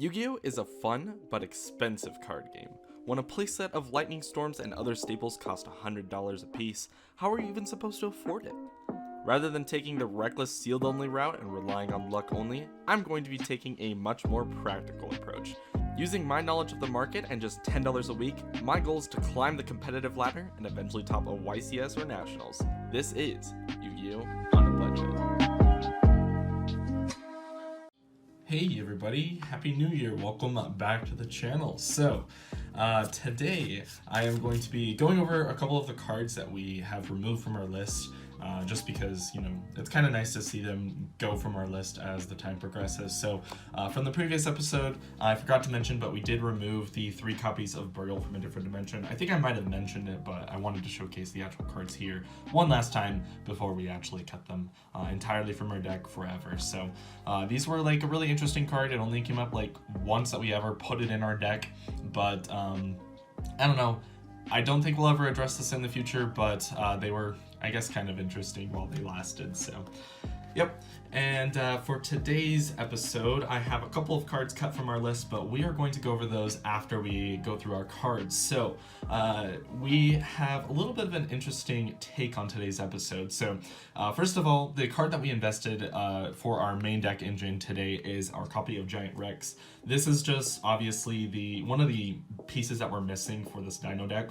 Yu-Gi-Oh! Is a fun but expensive card game. When a playset of lightning storms and other staples cost $100 a piece, how are you even supposed to afford it? Rather than taking the reckless sealed only route and relying on luck only, I'm going to be taking a much more practical approach. Using my knowledge of the market and just $10 a week, my goal is to climb the competitive ladder and eventually top a YCS or Nationals. This is Yu-Gi-Oh! Undead Matchup. Hey everybody, Happy New Year, welcome back to the channel. So, today I am going to be going over a couple of the cards that we have removed from our list, just because, you know, it's kind of nice to see them go from our list as the time progresses. So, from the previous episode, I forgot to mention, but we did remove the 3 copies of Burial from a Different Dimension. I think I might have mentioned it, but I wanted to showcase the actual cards here one last time before we actually cut them entirely from our deck forever. So, these were like a really interesting card. It only came up like once that we ever put it in our deck, but I don't know. I don't think we'll ever address this in the future, but they were, I guess, kind of interesting while they lasted. So, yep. And for today's episode, I have a couple of cards cut from our list, but we are going to go over those after we go through our cards. So we have a little bit of an interesting take on today's episode. So first of all, the card that we invested for our main deck engine today is our copy of Giant Rex. This is just obviously one of the pieces that we're missing for this Dino deck.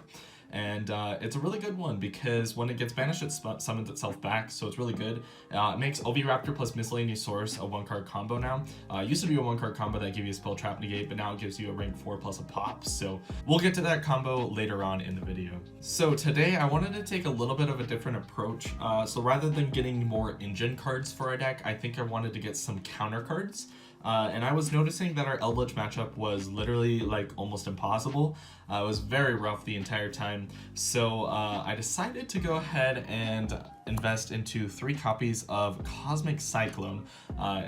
And it's a really good one because when it gets banished, it summons itself back, so it's really good. It makes Oviraptor plus Miscellaneous Source a 1-card combo now. It used to be a 1-card combo that gave you a Spell Trap Negate, but now it gives you a rank 4 plus a pop. So we'll get to that combo later on in the video. So today I wanted to take a little bit of a different approach. So rather than getting more engine cards for our deck, I think I wanted to get some counter cards. And I was noticing that our Eldlich Matchup was literally like almost impossible. It was very rough the entire time. So I decided to go ahead and invest into 3 copies of Cosmic Cyclone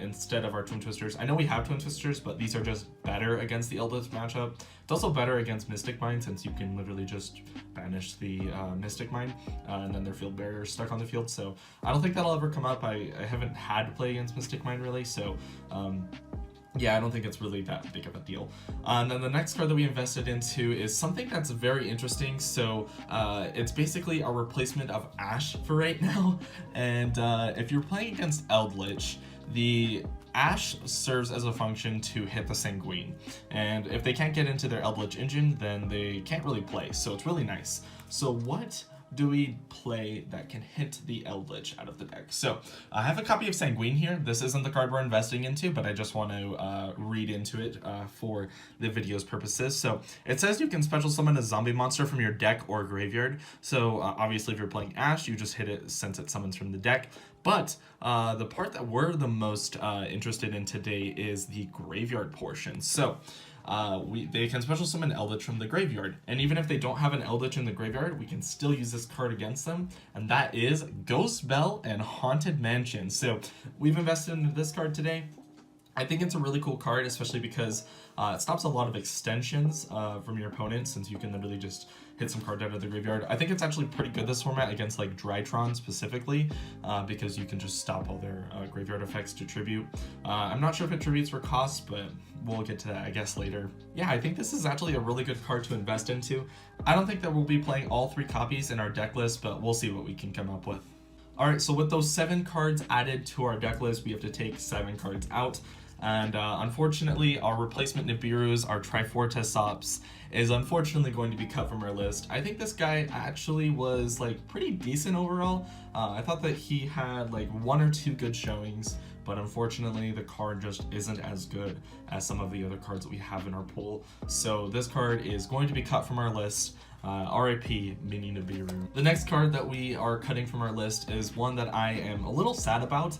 instead of our Twin Twisters. I know we have Twin Twisters, but these are just better against the Eldlich Matchup. It's also better against Mystic Mine since you can literally just banish the Mystic Mine and then their field barrier is stuck on the field. So I don't think that'll ever come up. I haven't had to play against Mystic Mine really, so yeah, I don't think it's really that big of a deal. And then the next card that we invested into is something that's very interesting. So it's basically a replacement of Ash for right now. And if you're playing against Eldlich, the Ash serves as a function to hit the Sanguine. And if they can't get into their Eldlich engine, then they can't really play. So it's really nice. So what do we play that can hit the Eldlich out of the deck? So I have a copy of Sanguine here. This isn't the card we're investing into, but I just want to read into it for the video's purposes. So it says you can special summon a zombie monster from your deck or graveyard. So obviously if you're playing Ash, you just hit it since it summons from the deck. But the part that we're the most interested in today is the graveyard portion. So they can special summon Eldlich from the graveyard, and even if they don't have an Eldlich in the graveyard, we can still use this card against them, and that is Ghost Bell and Haunted Mansion. So we've invested into this card today. I think it's a really cool card, especially because it stops a lot of extensions from your opponent, since you can literally just hit some cards out of the graveyard. I think it's actually pretty good this format against like Drytron specifically, because you can just stop all their graveyard effects to tribute. I'm not sure if it tributes for costs, but we'll get to that I guess later. Yeah, I think this is actually a really good card to invest into. I don't think that we'll be playing all 3 copies in our deck list, but we'll see what we can come up with. Alright, so with those 7 cards added to our deck list, we have to take 7 cards out. And unfortunately, our replacement Nibiru's, our Trifortis Ops, is unfortunately going to be cut from our list. I think this guy actually was like pretty decent overall. I thought that he had like 1 or 2 good showings, but unfortunately the card just isn't as good as some of the other cards that we have in our pool. So this card is going to be cut from our list. RIP Mini Nibiru. The next card that we are cutting from our list is one that I am a little sad about,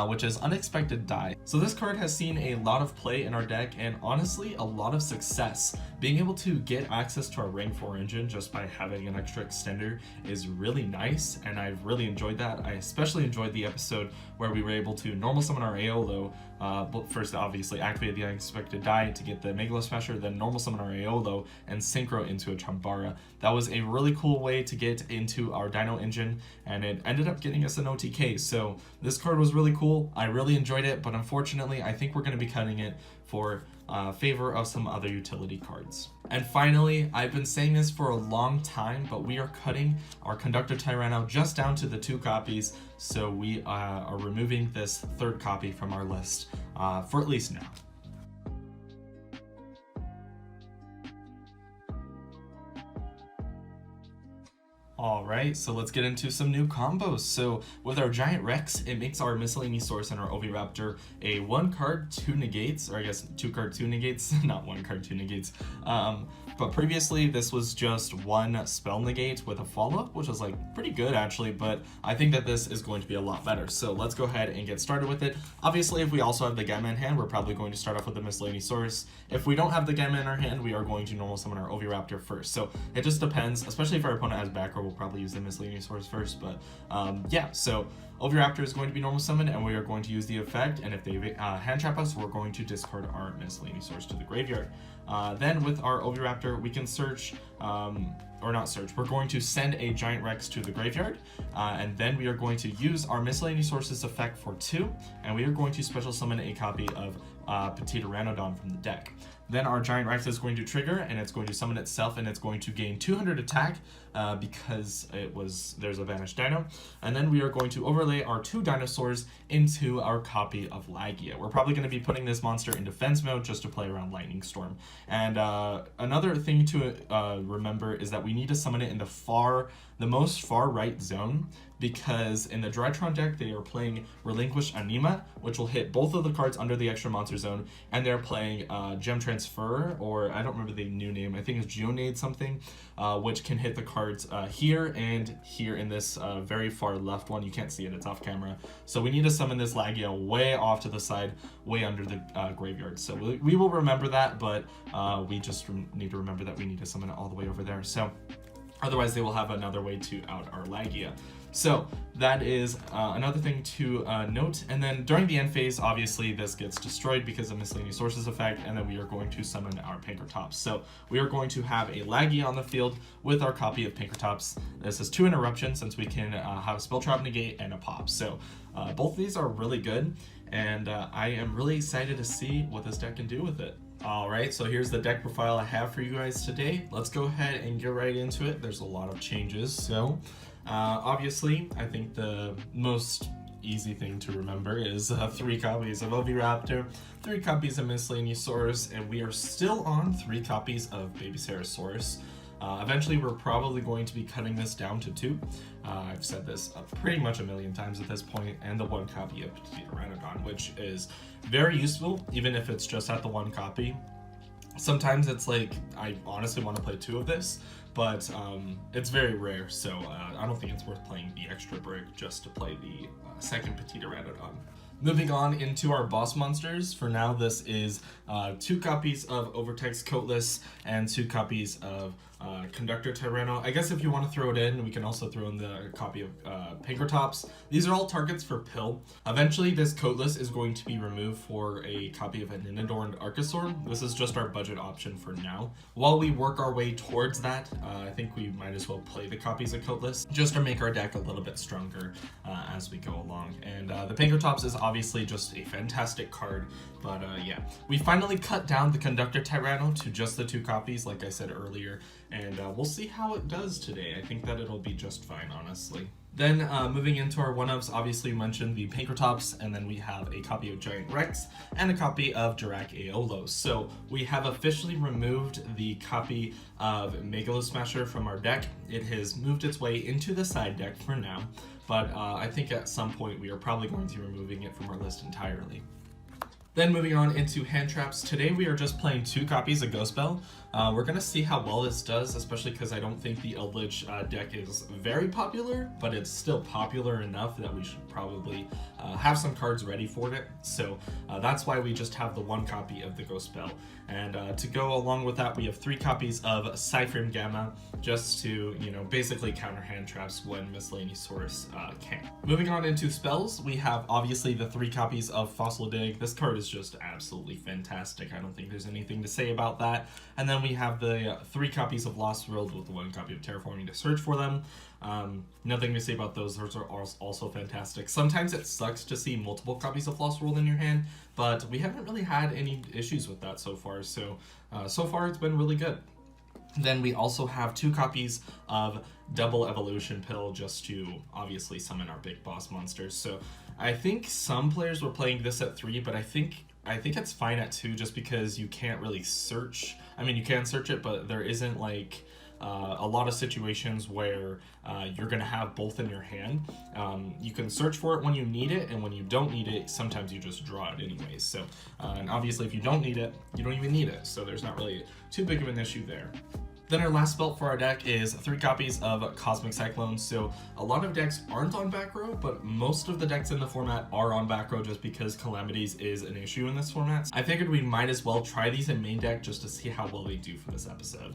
which is Unexpected Die. So this card has seen a lot of play in our deck and honestly a lot of success. Being able to get access to our rank 4 engine just by having an extra extender is really nice, and I've really enjoyed that. I especially enjoyed the episode where we were able to normal summon our Aolo, but first obviously activate the Unexpected Die to get the Megalo Smasher, then normal summon our Aolo and synchro into a Chambara. That was a really cool way to get into our Dino engine, and it ended up getting us an OTK. So this card was really cool. I really enjoyed it, but unfortunately I think we're going to be cutting it for favor of some other utility cards. And finally, I've been saying this for a long time, but we are cutting our Conductor Tyranno just down to the 2 copies, so we are removing this 3rd copy from our list for at least now. Alright, so let's get into some new combos. So with our Giant Rex, it makes our Miscellaneous Source and our Oviraptor a 1 card, 2 negates, or I guess 2 card, 2 negates, not 1 card, 2 negates. But previously this was just 1 spell negate with a follow-up, which was like pretty good actually, but I think that this is going to be a lot better. So let's go ahead and get started with it. Obviously, if we also have the Gamma in hand, we're probably going to start off with the Miscellaneous Source. If we don't have the Gamma in our hand, we are going to normal summon our Oviraptor first. So it just depends, especially if our opponent has back row, we'll probably use the Miscellaneous Source first, but yeah, so Oviraptor is going to be normal summoned, and we are going to use the effect, and if they hand trap us, we're going to discard our Miscellaneous Source to the graveyard. Then with our Oviraptor, we can search, or not search, we're going to send a Giant Rex to the graveyard, and then we are going to use our Miscellaneous Sources effect for 2, and we are going to special summon a copy of Petite Pteranodon from the deck. Then our Giant Rex is going to trigger, and it's going to summon itself, and it's going to gain 200 attack because there's a Vanished Dino. And then we are going to overlay our 2 dinosaurs into our copy of LAKEY. We're probably going to be putting this monster in defense mode just to play around Lightning Storm. And another thing to remember is that we need to summon it in the most far right zone, because in the Drytron deck they are playing Relinquish Anima, which will hit both of the cards under the extra monster zone, and they're playing Gem Transfer, or I don't remember the new name, I think it's Geonade something, which can hit the cards here and here in this very far left one. You can't see it, it's off camera. So we need to summon this LAKEY way off to the side, way under the graveyard. So we will remember that, but we just need to remember that we need to summon it all the way over there. So otherwise they will have another way to out our LAKEY. So that is another thing to note. And then during the end phase, obviously this gets destroyed because of Miscellaneous Sources effect, and then we are going to summon our Pinkertops. So we are going to have a LAKEY on the field with our copy of Pinkertops. This is 2 interruptions, since we can have a Spell Trap negate and a pop. So both of these are really good, and I am really excited to see what this deck can do with it. Alright, so here's the deck profile I have for you guys today. Let's go ahead and get right into it. There's a lot of changes. So obviously, I think the most easy thing to remember is 3 copies of Oviraptor, 3 copies of Miscellaneous Source, and we are still on 3 copies of Baby Saurus. Eventually, we're probably going to be cutting this down to 2. I've said this pretty much a million times at this point, and the 1 copy of Petite Pteranodon, which is very useful, even if it's just at the 1 copy. Sometimes it's like, I honestly want to play 2 of this, but it's very rare, so I don't think it's worth playing the extra brick just to play the 2nd Petite Pteranodon. Moving on into our boss monsters, for now this is 2 copies of Overtext Coatless and 2 copies of Conductor Tyranno. I guess if you want to throw it in, we can also throw in the copy of Pinkertops. These are all targets for Pill. Eventually this Coatless is going to be removed for a copy of an Inadorned Archosaur. This is just our budget option for now. While we work our way towards that, I think we might as well play the copies of Coatless just to make our deck a little bit stronger as we go along. And the Pinkertops is obviously just a fantastic card, but yeah. We finally cut down the Conductor Tyranno to just the 2 copies, like I said earlier, and we'll see how it does today. I think that it'll be just fine, honestly. Then moving into our one-ups, obviously we mentioned the Pinkertops, and then we have a copy of Giant Rex and a copy of Dirac Aeolos. So we have officially removed the copy of Megalosmasher from our deck. It has moved its way into the side deck for now, but I think at some point we are probably going to be removing it from our list entirely. Then moving on into hand traps, today we are just playing 2 copies of Ghost Bell. We're going to see how well this does, especially because I don't think the Eldlich deck is very popular, but it's still popular enough that we should probably have some cards ready for it. So that's why we just have the 1 copy of the Ghost Bell. And to go along with that, we have 3 copies of Cyframe Gamma, just to, basically counter hand traps when Miscellaneous Source can. Moving on into spells, we have obviously the 3 copies of Fossil Dig. This card is is just absolutely fantastic. I don't think there's anything to say about that. And then we have the 3 copies of Lost World with 1 copy of Terraforming to search for them. Nothing to say about those. Those are also fantastic. Sometimes it sucks to see multiple copies of Lost World in your hand, but we haven't really had any issues with that so far. So far it's been really good. Then we also have 2 copies of Double Evolution Pill just to obviously summon our big boss monsters. So I think some players were playing this at 3, but I think it's fine at 2 just because you can't really search. I mean, you can search it, but there isn't like a lot of situations where you're going to have both in your hand. You can search for it when you need it, and when you don't need it, sometimes you just draw it anyways. So, and obviously if you don't need it, you don't even need it. So there's not really too big of an issue there. Then our last spell for our deck is 3 copies of Cosmic Cyclone. So a lot of decks aren't on back row, but most of the decks in the format are on back row just because Calamities is an issue in this format. I figured we might as well try these in main deck just to see how well they do for this episode.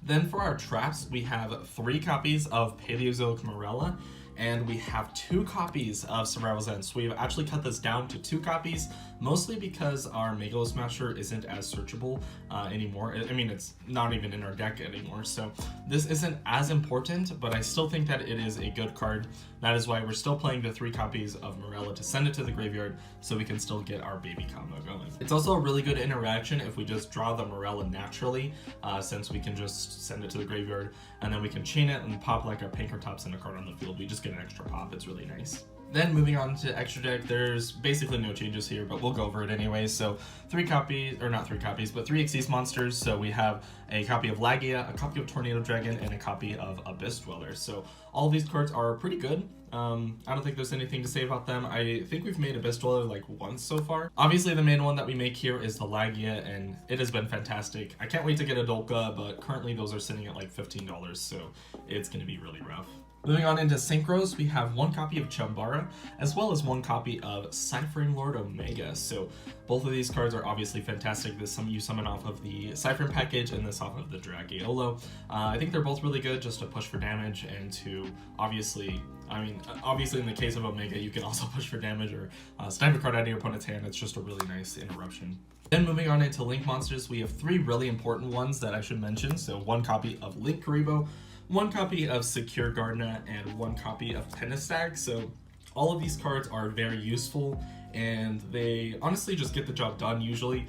Then for our traps, we have 3 copies of Paleozoic Morella, and we have 2 copies of Survival Zen. So we've actually cut this down to 2 copies, mostly because our Megalo Smasher isn't as searchable anymore. I mean, it's not even in our deck anymore, so this isn't as important, but I still think that it is a good card. That is why we're still playing the 3 copies of Morella to send it to the graveyard so we can still get our baby combo going. It's also a really good interaction if we just draw the Morella naturally, since we can just send it to the graveyard and then we can chain it and pop like our Pankratops in a card on the field. We just get an extra pop. It's really nice. Then moving on to extra deck, there's basically no changes here, but we'll go over it anyways. So 3 copies, or not 3 copies, but 3 Xyz monsters. So we have a copy of LAKEY, a copy of Tornado Dragon, and a copy of Abyss Dweller. So all of these cards are pretty good. I don't think there's anything to say about them. I think we've made Abyss Dweller like once so far. Obviously the main one that we make here is the LAKEY, and it has been fantastic. I can't wait to get a Dolka, but currently those are sitting at like $15, so it's going to be really rough. Moving on into Synchros, we have 1 copy of Chambara, as well as 1 copy of Ciphering Lord Omega. So both of these cards are obviously fantastic. This you summon off of the Ciphering package and this off of the Dragaolo. I think they're both really good just to push for damage and to obviously in the case of Omega, you can also push for damage or snipe a card out of your opponent's hand. It's just a really nice interruption. Then moving on into Link monsters, we have 3 really important ones that I should mention. So 1 copy of Link Karibo, 1 copy of Secure Gardener, and 1 copy of Penistag. So all of these cards are very useful, and they honestly just get the job done usually.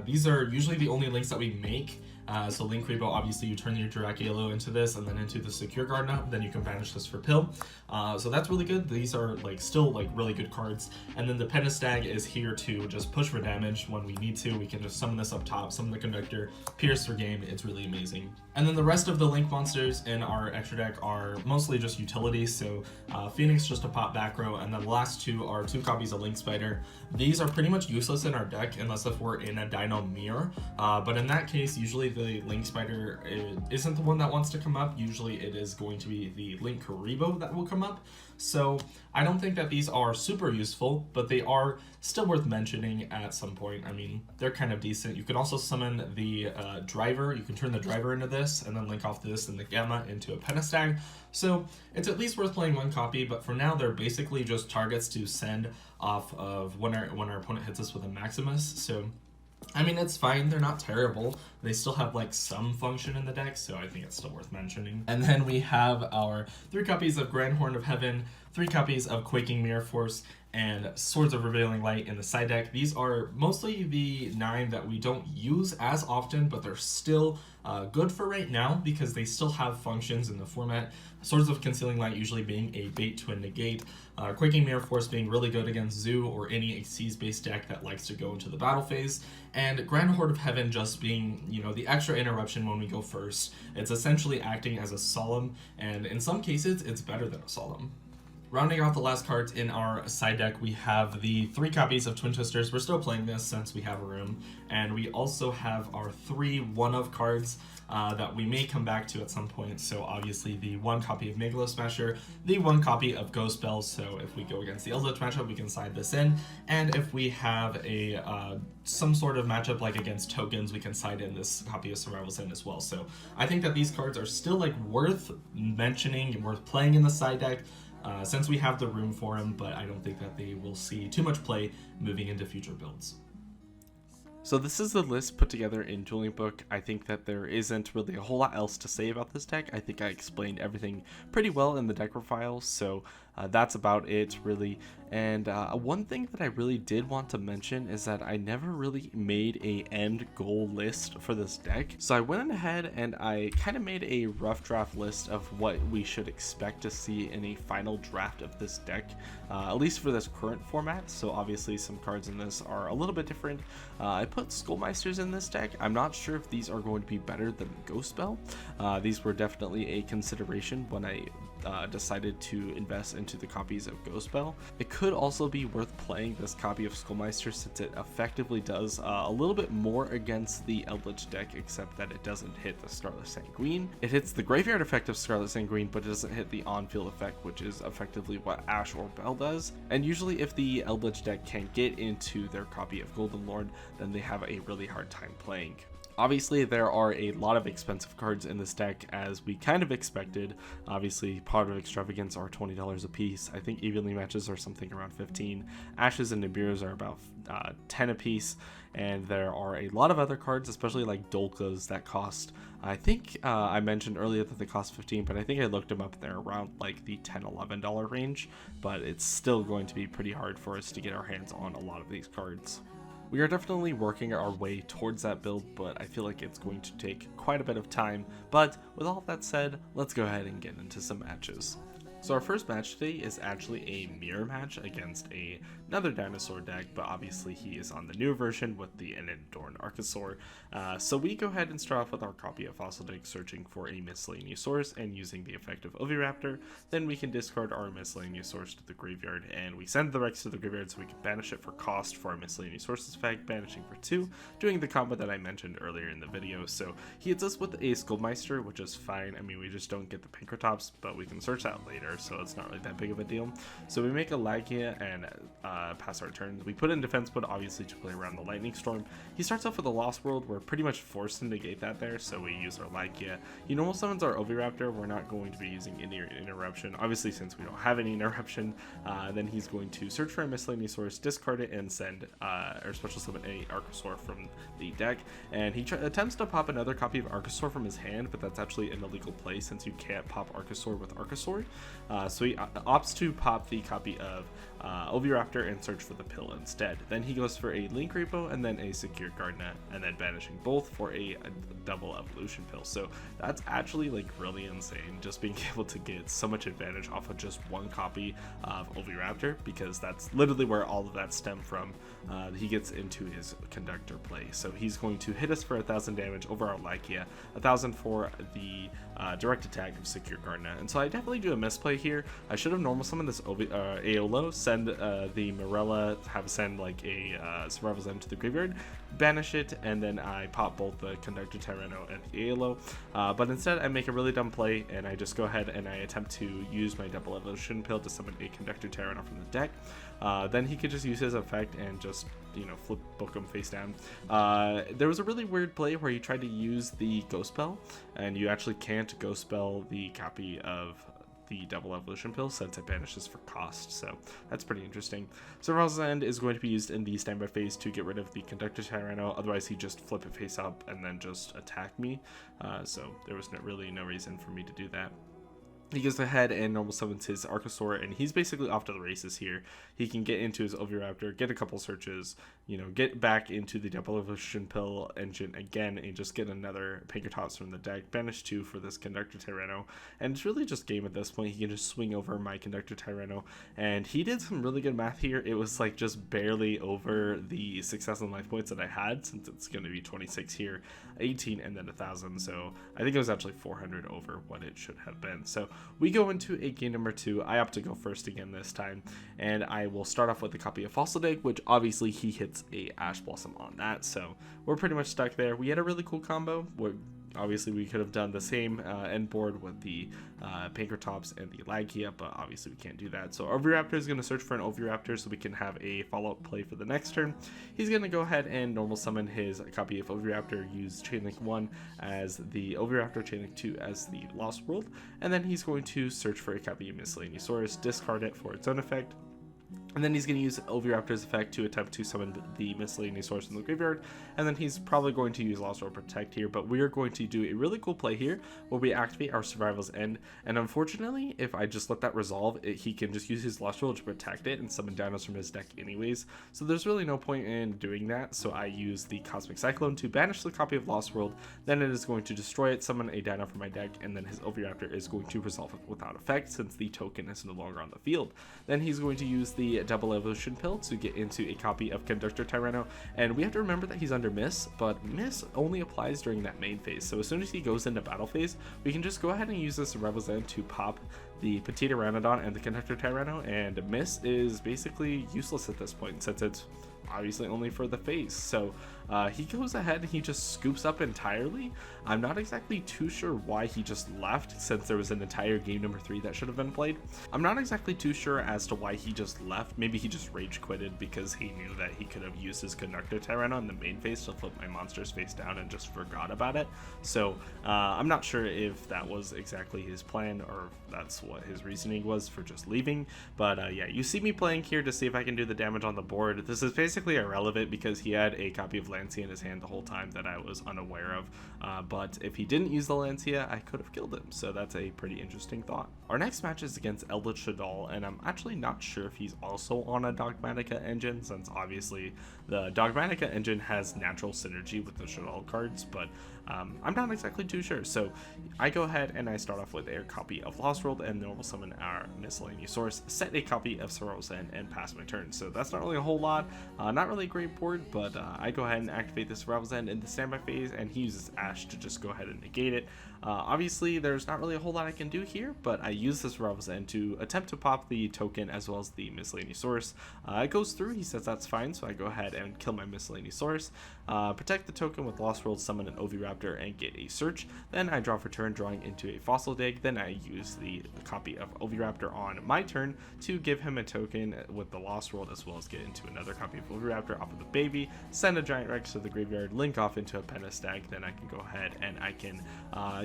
These are usually the only links that we make. So Link Karibo, obviously you turn your Dragaolo into this and then into the Secure Gardener, then you can banish this for Pill. So that's really good. These are still really good cards. And then the Penistag is here to just push for damage when we need to. We can just summon this up top, summon the Conductor, pierce their game. It's really amazing. And then the rest of the Link monsters in our extra deck are mostly just utilities. So Phoenix just a pop back row, and then the last 2 are 2 copies of Link Spider. These are pretty much useless in our deck unless if we're in a Dino Mirror. But in that case, usually the Link Spider isn't the one that wants to come up. Usually it is going to be the Link Karibo that will come up. So I don't think that these are super useful, but they are still worth mentioning at some point. I mean, they're kind of decent. You can also summon the Driver. You can turn the Driver into this and then link off this and the Gamma into a Penistag. So it's at least worth playing 1 copy, but for now they're basically just targets to send off of when our opponent hits us with a Maximus. So I mean, it's fine. They're not terrible. They still have some function in the deck, so I think it's still worth mentioning. And then we have our 3 copies of Grand Horn of Heaven, 3 copies of Quaking Mirror Force, and Swords of Revealing Light in the side deck. These are mostly the 9 that we don't use as often, but they're still good for right now because they still have functions in the format. Swords of Concealing Light usually being a bait to a negate, Quaking Mirror Force being really good against Zoo or any Xyz-based deck that likes to go into the battle phase, and Grand Horde of Heaven just being, the extra interruption when we go first. It's essentially acting as a Solemn, and in some cases, it's better than a Solemn. Rounding out the last cards in our side deck, we have the 3 copies of Twin Twisters. We're still playing this since we have a room. And we also have our 3 one-of cards that we may come back to at some point. So obviously the 1 copy of Megalo Smasher, the 1 copy of Ghost Bells. So if we go against the Eldlich Matchup, we can side this in. And if we have a some sort of matchup like against tokens, we can side in this copy of Survival Zen as well. So I think that these cards are still worth mentioning and worth playing in the side deck. since we have the room for him, but I don't think that they will see too much play moving into future builds. So this is the list put together in Dueling Book. I think that there isn't really a whole lot else to say about this deck. I think I explained everything pretty well in the deck files, so that's about it really. And one thing that I really did want to mention is that I never really made a end goal list for this deck. So I went ahead and I kind of made a rough draft list of what we should expect to see in a final draft of this deck, at least for this current format. So obviously some cards in this are a little bit different. I put Skullmeisters in this deck. I'm not sure if these are going to be better than Ghost Spell. These were definitely a consideration when I decided to invest into the copies of Ghost Spell. It could also be worth playing this copy of Skullmeister since it effectively does a little bit more against the Eldlich deck, except that it doesn't hit the Scarlet Sanguine. It hits the graveyard effect of Scarlet Sanguine, but it doesn't hit the on-field effect, which is effectively what Ash or Bell does. And usually if the Eldlich deck can't get into their copy of Golden Lord, then they have a really hard time playing. Obviously, there are a lot of expensive cards in this deck, as we kind of expected. Obviously, Pot of Extravagance are $20 a piece. I think Evenly Matches are something around 15. Ashes and Nibiru's are about 10 a piece. And there are a lot of other cards, especially like Dolkas, that cost, I think I mentioned earlier that they cost 15, but I think I looked them up, they're around like the $10-11 range. But it's still going to be pretty hard for us to get our hands on a lot of these cards. We are definitely working our way towards that build, but I feel like it's going to take quite a bit of time. But with all that said, let's go ahead and get into some matches. So our first match today is actually a mirror match against another dinosaur deck, but obviously he is on the newer version with the Unadorned Archosaur. So we go ahead and start off with our copy of Fossil Deck, searching for a miscellaneous source and using the effect of Oviraptor. Then we can discard our miscellaneous source to the graveyard, and we send the Rex to the graveyard so we can banish it for cost for our miscellaneous sources effect, banishing for 2, doing the combo that I mentioned earlier in the video. So he hits us with a Skullmeister, which is fine. I mean, we just don't get the Pinkertops, but we can search that later, so it's not really that big of a deal. So we make a LAKEY and pass our turns. We put in defense mode, obviously, to play around the Lightning Storm. He starts off with a Lost World. We're pretty much forced to negate that there, so we use our LAKEY. He normal summons our Oviraptor. We're not going to be using any interruption. Obviously, since we don't have any interruption, then he's going to search for a miscellaneous source, discard it, and send or special summon a Archosaur from the deck. And he attempts to pop another copy of Archosaur from his hand, but that's actually an illegal play since you can't pop Archosaur with Archosaur. So he opts to pop the copy of Oviraptor and search for the pill instead. Then he goes for a Link Repo and then a Secure Gardenet, and then banishing both for a double evolution pill. So that's actually like really insane, just being able to get so much advantage off of just one copy of Oviraptor, because that's literally where all of that stemmed from. He gets into his Conductor play. So he's going to hit us for 1,000 damage over our LAKEY, 1,000 for the direct attack of Secure Gardenet. And so I definitely do a misplay here. I should have normal summoned this Aolo, send the Morella, have send like a Survival Zen to the graveyard, banish it, and then I pop both the Conductor Tyranno and the Aolo. But instead I make a really dumb play, and I just go ahead and I attempt to use my double evolution pill to summon a Conductor Tyranno from the deck. Then he could just use his effect and just, you know, flip book him face down. There was a really weird play where he tried to use the Ghost Spell, and you actually can't Ghost Spell the copy of the double evolution pill since it banishes for cost, so that's pretty interesting. Survival's End is going to be used in the standby phase to get rid of the Conductor Tyranno, otherwise he just flip it face up and then just attack me, so there was really no reason for me to do that. He goes ahead and normal summons his Archosaur, and he's basically off to the races here. He can get into his Oviraptor, get a couple searches, you know, get back into the double evolution pill engine again, and just get another Pinkertops from the deck, banish 2 for this Conductor Tyranno, and it's really just game at this point. He can just swing over my Conductor Tyranno, and he did some really good math here. It was like just barely over the success and life points that I had, since it's going to be 26 here, 18, and then 1,000, so I think it was actually 400 over what it should have been. So we go into a game number 2. I opt to go first again this time, and I will start off with a copy of Fossil Deck, which obviously he hits a Ash Blossom on that, so we're pretty much stuck there. We had a really cool combo where Obviously, we could have done the same end board with the Pankratops and the LAKEY, but obviously we can't do that. So Oviraptor is going to search for an Oviraptor so we can have a follow-up play for the next turn. He's going to go ahead and normal summon his copy of Oviraptor, use Chainlink 1 as the Oviraptor, Chainlink 2 as the Lost World, and then he's going to search for a copy of Miscellaneousaurus, discard it for its own effect. And then he's going to use Oviraptor's effect to attempt to summon the Miscellaneousaurus in the graveyard. And then he's probably going to use Lost World Protect here, but we are going to do a really cool play here where we activate our Survival's End. And unfortunately, if I just let that resolve, he can just use his Lost World to protect it and summon dinos from his deck anyways. So there's really no point in doing that. So I use the Cosmic Cyclone to banish the copy of Lost World. Then it is going to destroy it, summon a dino from my deck, and then his Oviraptor is going to resolve it without effect since the token is no longer on the field. Then he's going to use the double evolution pill to get into a copy of Conductor Tyranno, and we have to remember that he's under Miss, but Miss only applies during that main phase. So as soon as he goes into battle phase, we can just go ahead and use this Survival's End to pop the Petite Pteranodon and the Conductor Tyranno, and Miss is basically useless at this point since it's obviously only for the phase. So he goes ahead and he just scoops up entirely. I'm not exactly too sure why he just left, since there was an entire game number 3 that should have been played. I'm not exactly too sure as to why he just left. Maybe he just rage quitted because he knew that he could have used his Conductor Tyranno in the main phase to flip my monsters face down and just forgot about it. So I'm not sure if that was exactly his plan or if that's what his reasoning was for just leaving. But yeah, you see me playing here to see if I can do the damage on the board. This is basically irrelevant because he had a copy of Lancia in his hand the whole time that I was unaware of. But if he didn't use the Lancia, I could have killed him. So that's a pretty interesting thought. Our next match is against Eldlich Matchup, and I'm actually not sure if he's also on a Dogmatica engine, since obviously the Dogmatica engine has natural synergy with the Shadal cards, but I'm not exactly too sure. So I go ahead and I start off with a copy of Lost World and normal summon our Miscellaneousaurus, set a copy of Survival's End, and pass my turn. So that's not really a whole lot, not really a great board, but I go ahead and activate the Survival's End in the standby phase, and he uses Ash to just go ahead and negate it. Obviously there's not really a whole lot I can do here, but I use the Survival's End to attempt to pop the token as well as the Miscellaneousaurus. It goes through, he says that's fine, so I go ahead and kill my Miscellaneousaurus, protect the token with Lost World, summon an Oviraptor, and get a search. Then I draw for turn, drawing into a Fossil Dig. Then I use the copy of Oviraptor on my turn to give him a token with the Lost World, as well as get into another copy of Oviraptor off of the baby, send a Giant Rex to the graveyard, link off into a Pentestag. Then I can go ahead and I can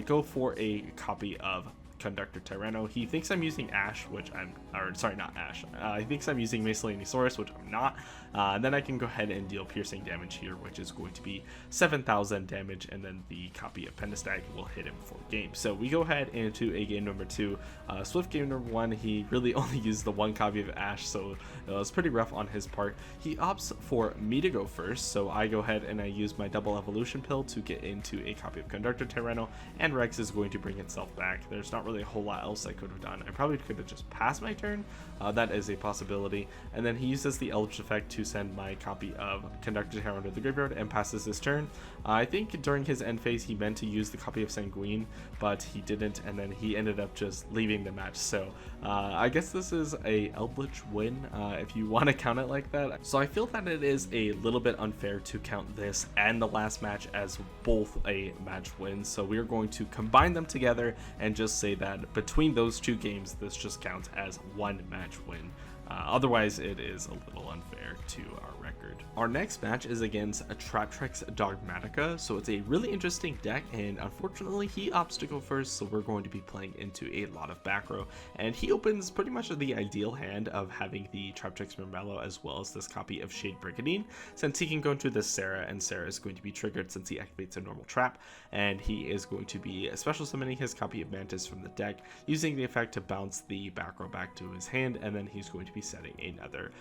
go for a copy of Conductor Tyranno. He thinks I'm using Ash, which I'm, or sorry, not Ash. He thinks I'm using Miscellaneousaurus, which I'm not. Then I can go ahead and deal piercing damage here, which is going to be 7,000 damage, and then the copy of Pentestag will hit him for game. So we go ahead into a game number 2. Swift game number 1, he really only used the one copy of Ash, so it was pretty rough on his part. He opts for me to go first, so I go ahead and I use my double evolution pill to get into a copy of Conductor Tyranno, and Rex is going to bring itself back. There's not really a whole lot else I could have done. I probably could have just passed my turn. That is a possibility. And then he uses the Eldlich effect to send my copy of Conductor Tyranno to the graveyard and passes his turn. I think during his end phase he meant to use the copy of Sanguine, but he didn't, and then he ended up just leaving the match. So I guess this is a Eldlich win, if you want to count it like that. So I feel that it is a little bit unfair to count this and the last match as both a match win. So we are going to combine them together and just say that between those two games, this just counts as one match win. Otherwise, it is a little unfair to our record. Our next match is against a Traptrex Dogmatica, so it's a really interesting deck, and unfortunately he opts to go first, so we're going to be playing into a lot of back row, and he opens pretty much the ideal hand of having the Traptrex Mermello as well as this copy of Shade Brigadine, since he can go into this Sarah, and Sarah is going to be triggered since he activates a normal trap, and he is going to be special summoning his copy of Mantis from the deck, using the effect to bounce the back row back to his hand, and then he's going to be setting another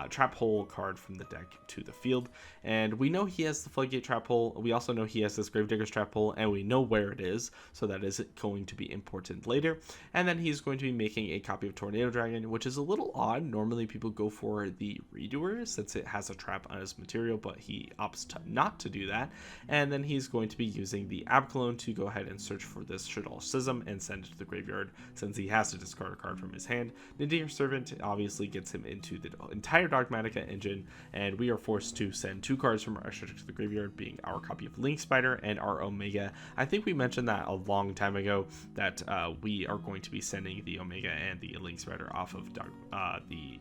trap hole card from the deck to the field. And we know he has the Floodgate trap hole, we also know he has this Gravedigger's trap hole, and we know where it is, so that is going to be important later. And then he's going to be making a copy of Tornado Dragon, which is a little odd. Normally people go for the Redoer since it has a trap on his material, but he opts to not to do that. And then he's going to be using the Abclone to go ahead and search for this Shadal Schism and send it to the graveyard since he has to discard a card from his hand. Nadir Servant obviously gets him into the entire Dogmatica engine, and we are forced to send 2 cards from our extra deck to the graveyard, being our copy of Link Spider and our Omega. I think we mentioned that a long time ago, that we are going to be sending the Omega and the Link Spider off of the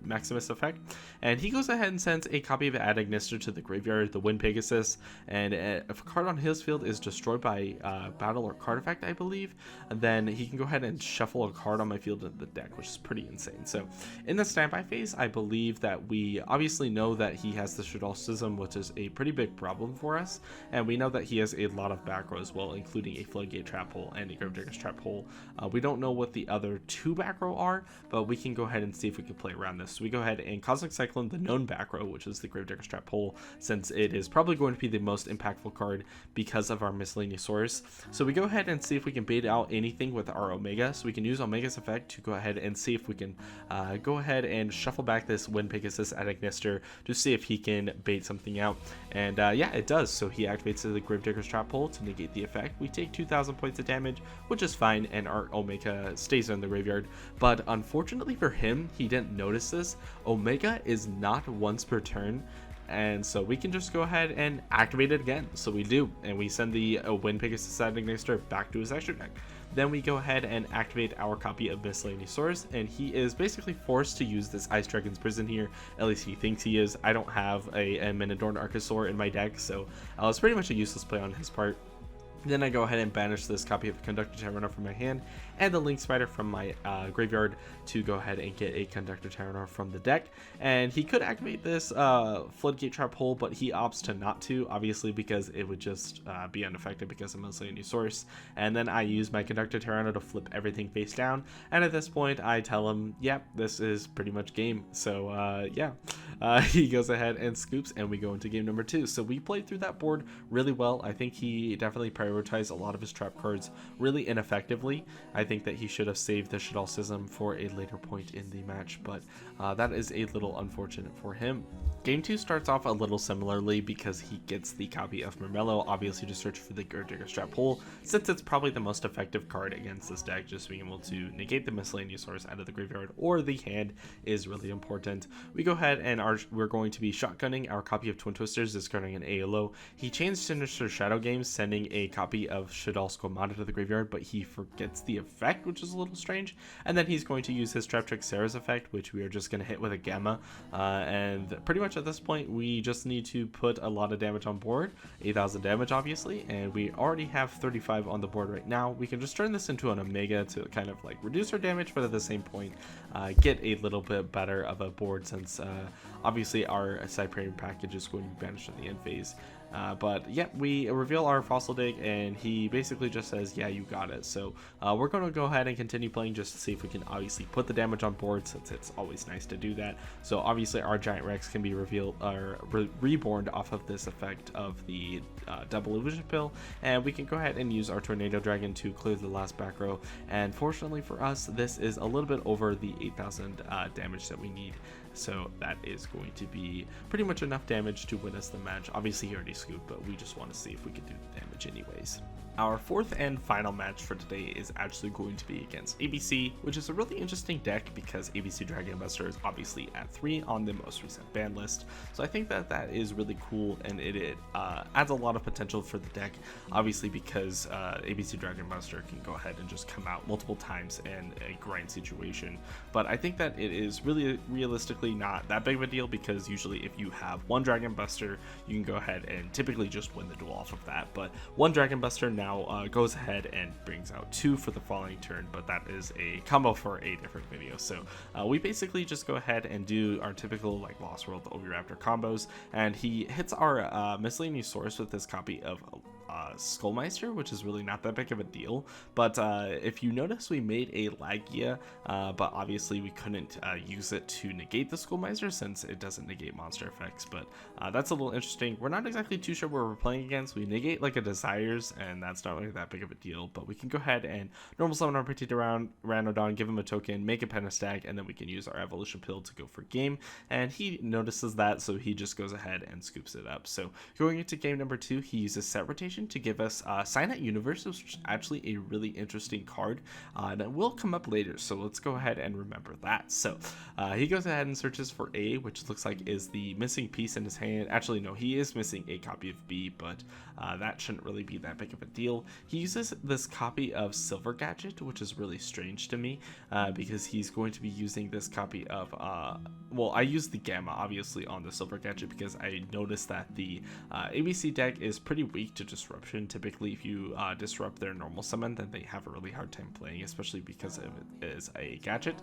Maximus effect, and he goes ahead and sends a copy of Adagnister to the graveyard, the Wind Pegasus, and if a card on his field is destroyed by battle or card effect, I believe, then he can go ahead and shuffle a card on my field into the deck, which is pretty insane. So in the standby phase, I believe that we obviously know that he has the Shadolcism, which is a pretty big problem for us, and we know that he has a lot of back row as well, including a Floodgate Trap Hole and a Gravedigger's Trap Hole. We don't know what the other 2 back row are, but we can go ahead and see if we can play around this. So we go ahead and Cosmic Cyclone the known back row, which is the Gravedigger's Trap Hole, since it is probably going to be the most impactful card because of our miscellaneous source. So we go ahead and see if we can bait out anything with our Omega. So we can use Omega's effect to go ahead and see if we can go ahead and shuffle back this Wind Pegasus Adagnister to see if he can bait something out. And yeah, it does. So he activates the Gravedigger's Trap Hole to negate the effect. We take 2,000 points of damage, which is fine, and our Omega stays in the graveyard. But unfortunately for him, he didn't notice this. Omega is not once per turn, and so we can just go ahead and activate it again. So we do, and we send the Wind Pegasus Adagnister back to his extra deck. Then we go ahead and activate our copy of Miscellaneous Source, and he is basically forced to use this Ice Dragon's Prison here. At least he thinks he is. I don't have a Minadorn Archosaur in my deck, so it's pretty much a useless play on his part. Then I go ahead and banish this copy of Conductor Tyrannor from my hand and the Link Spider from my graveyard to go ahead and get a Conductor Tyrannor from the deck. And he could activate this Floodgate Trap Hole, but he opts to not to, obviously, because it would just be unaffected because of Miscellaneous Source. And then I use my Conductor Tyrannor to flip everything face down. And at this point, I tell him, yep, this is pretty much game. So yeah, he goes ahead and scoops, and we go into game number 2. So we played through that board really well. I think he definitely prioritized a lot of his trap cards really ineffectively. I think that he should have saved the Shadolcism for a later point in the match, but that is a little unfortunate for him. Game 2 starts off a little similarly because he gets the copy of Mermello, obviously to search for the Gravedigger's Trap Hole, since it's probably the most effective card against this deck, just being able to negate the Miscellaneous Source out of the graveyard or the hand is really important. We go ahead and we're going to be shotgunning our copy of Twin Twisters, discarding an ALO. He chains Sinister Shadow Games, sending a copy of Shadol Squamata to the graveyard, but he forgets the effect, which is a little strange. And then he's going to use his Trap Trick Sarah's effect, which we are just going to hit with a Gamma, and pretty much at this point we just need to put a lot of damage on board, 8,000 damage obviously, and we already have 35 on the board right now. We can just turn this into an Omega to kind of like reduce our damage, but at the same point get a little bit better of a board, since obviously our Cyprian package is going to be banished at the end phase. But yeah, we reveal our Fossil Dig, and he basically just says, yeah, you got it. So we're going to go ahead and continue playing just to see if we can obviously put the damage on board, since it's always nice to do that. So obviously our Giant Rex can be revealed or reborn off of this effect of the double illusion pill, and we can go ahead and use our Tornado Dragon to clear the last back row. And fortunately for us, this is a little bit over the 8,000 damage that we need. So that is going to be pretty much enough damage to win us the match. Obviously he already scooped, but we just want to see if we can do the damage anyways. Our fourth and final match for today is actually going to be against ABC, which is a really interesting deck because ABC Dragon Buster is obviously at 3 on the most recent ban list. So I think that that is really cool, and it adds a lot of potential for the deck, obviously because ABC Dragon Buster can go ahead and just come out multiple times in a grind situation. But I think that it is really realistically not that big of a deal, because usually if you have one Dragon Buster, you can go ahead and typically just win the duel off of that. But one Dragon Buster now goes ahead and brings out 2 for the following turn, but that is a combo for a different video. So we basically just go ahead and do our typical like Lost World Oviraptor combos, and he hits our Miscellaneous Source with this copy of Skullmeister, which is really not that big of a deal. But if you notice, we made a LAKEY, but obviously we couldn't use it to negate the Skullmeister since it doesn't negate monster effects. But that's a little interesting. We're not exactly too sure what we're playing against. We negate like a Desires, and that's not really that big of a deal. But we can go ahead and normal summon our Petite Ranodon, give him a token, make a Pentastag, and then we can use our Evolution Pill to go for game. And he notices that, so he just goes ahead and scoops it up. So going into game number 2, he uses Set Rotation activation to give us Signet Universe, which is actually a really interesting card, and it will come up later, so let's go ahead and remember that. So he goes ahead and searches for A, which looks like is the missing piece in his hand. Actually, no, he is missing a copy of B, but that shouldn't really be that big of a deal. He uses this copy of Silver Gadget, which is really strange to me, because he's going to be using this copy of, well, I use the Gamma, obviously, on the Silver Gadget because I noticed that the ABC deck is pretty weak to Disruption. Typically, if you disrupt their normal summon, then they have a really hard time playing, especially because it is a gadget.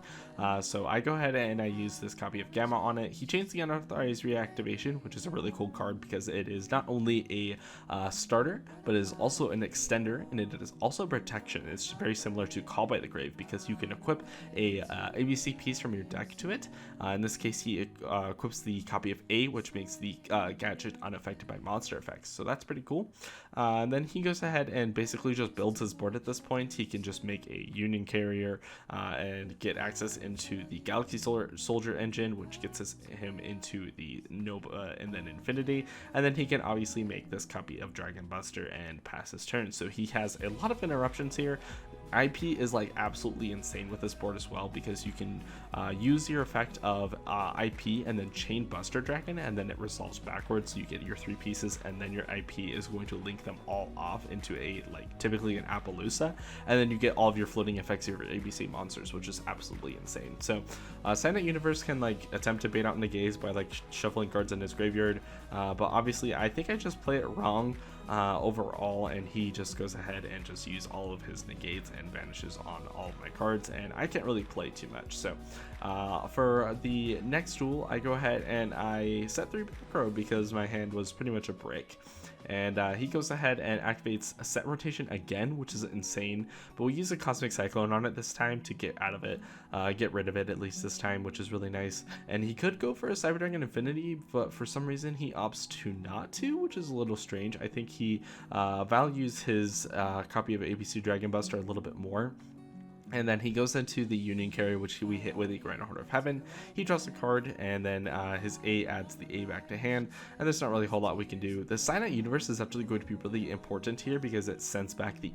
So I go ahead and I use this copy of Gamma on it. He chains the Unauthorized Reactivation, which is a really cool card because it is not only a starter, but it is also an extender, and it is also protection. It's very similar to Call by the Grave because you can equip a ABC piece from your deck to it. In this case, he equips the copy of A, which makes the gadget unaffected by monster effects. So that's pretty cool. And then he goes ahead and basically just builds his board at this point. He can just make a Union Carrier and get access into the Galaxy Soldier engine, which gets him into the Nova and then Infinity. And then he can obviously make this copy of Dragon Buster and pass his turn. So he has a lot of interruptions here. IP is like absolutely insane with this board as well because you can use your effect of IP and then chain Buster Dragon, and then it resolves backwards, so you get your 3 pieces, and then your IP is going to link them all off into a, like, typically an Appaloosa, and then you get all of your floating effects of your ABC monsters, which is absolutely insane. So Signet Universe can like attempt to bait out Negaze by like shuffling cards in his graveyard, but obviously I think I just play it wrong overall, and he just goes ahead and just use all of his negates and vanishes on all of my cards, and I can't really play too much. So for the next duel, I go ahead and I set 3 Pro because my hand was pretty much a brick. And he goes ahead and activates a set rotation again, which is insane, but we use a Cosmic Cyclone on it this time to get out of it, get rid of it at least this time, which is really nice. And he could go for a Cyber Dragon Infinity, but for some reason he opts to not to, which is a little strange. I think he values his copy of ABC Dragon Buster a little bit more. And then he goes into the Union Carrier, which we hit with a Grand Order of Heaven. He draws a card, and then his A adds the A back to hand, and there's not really a whole lot we can do. The Signet Universe is actually going to be really important here because it sends back the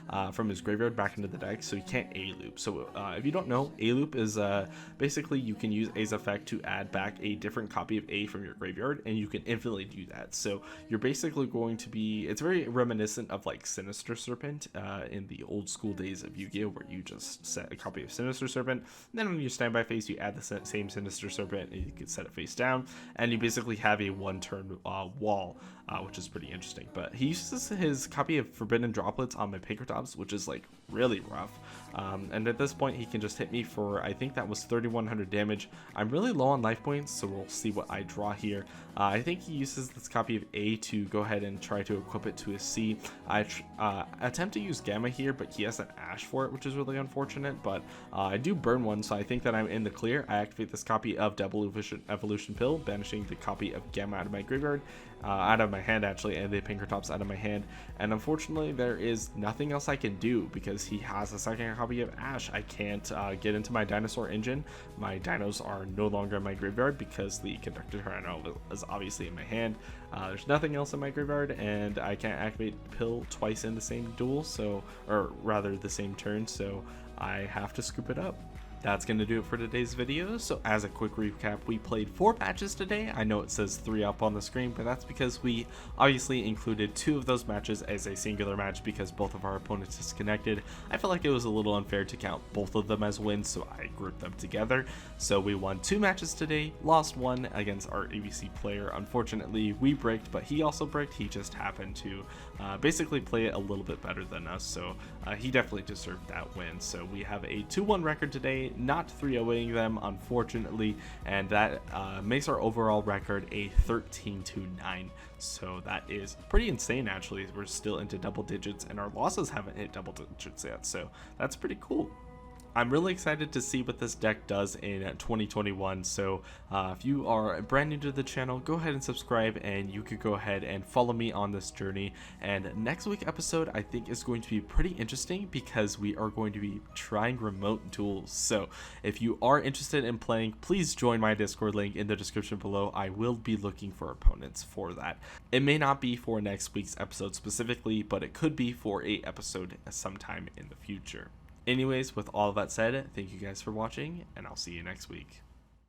A from his graveyard back into the deck, so he can't A loop. So if you don't know, A loop is basically you can use A's effect to add back a different copy of A from your graveyard, and you can infinitely do that. So you're basically going to be, it's very reminiscent of like Sinister Serpent in the old school days of Yu-Gi-Oh, where you just set a copy of Sinister Serpent, and then on your standby phase you add the same Sinister Serpent, and you can set it face down, and you basically have a 1-turn wall, which is pretty interesting. But he uses his copy of Forbidden Droplets on my Pinkertops, which is like really rough, and at this point he can just hit me for, I think that was 3100 damage. I'm really low on life points, so we'll see what I draw here. I think he uses this copy of A to go ahead and try to equip it to his C. I attempt to use Gamma here, but he has an Ash for it, which is really unfortunate, but I do burn one, so I think that I'm in the clear. I activate this copy of Double Evolution Pill, banishing the copy of Gamma out of my graveyard, out of my hand actually, and the Pinkertops out of my hand, and unfortunately there is nothing else I can do because he has a second copy of Ash. I can't get into my Dinosaur engine. My dinos are no longer in my graveyard because the Conductor Tyranno is obviously in my hand. There's nothing else in my graveyard, and I can't activate Pill twice in the same duel, so, or rather the same turn, so I have to scoop it up. That's going to do it for today's video. So as a quick recap, we played 4 matches today. I know it says 3 up on the screen, but that's because we obviously included 2 of those matches as a singular match because both of our opponents disconnected. I felt like it was a little unfair to count both of them as wins, so I grouped them together. So we won 2 matches today, lost 1 against our ABC player. Unfortunately, we bricked, but he also bricked. He just happened to basically play it a little bit better than us, so he definitely deserved that win. So we have a 2-1 record today, not 3-0ing them, unfortunately, and that makes our overall record a 13-9. So that is pretty insane, actually. We're still into double digits, and our losses haven't hit double digits yet, so that's pretty cool. I'm really excited to see what this deck does in 2021. So if you are brand new to the channel, go ahead and subscribe, and you could go ahead and follow me on this journey. And next week's episode I think is going to be pretty interesting because we are going to be trying remote duels. So if you are interested in playing, please join my Discord link in the description below. I will be looking for opponents for that. It may not be for next week's episode specifically, but it could be for a episode sometime in the future. Anyways, with all of that said, thank you guys for watching, and I'll see you next week.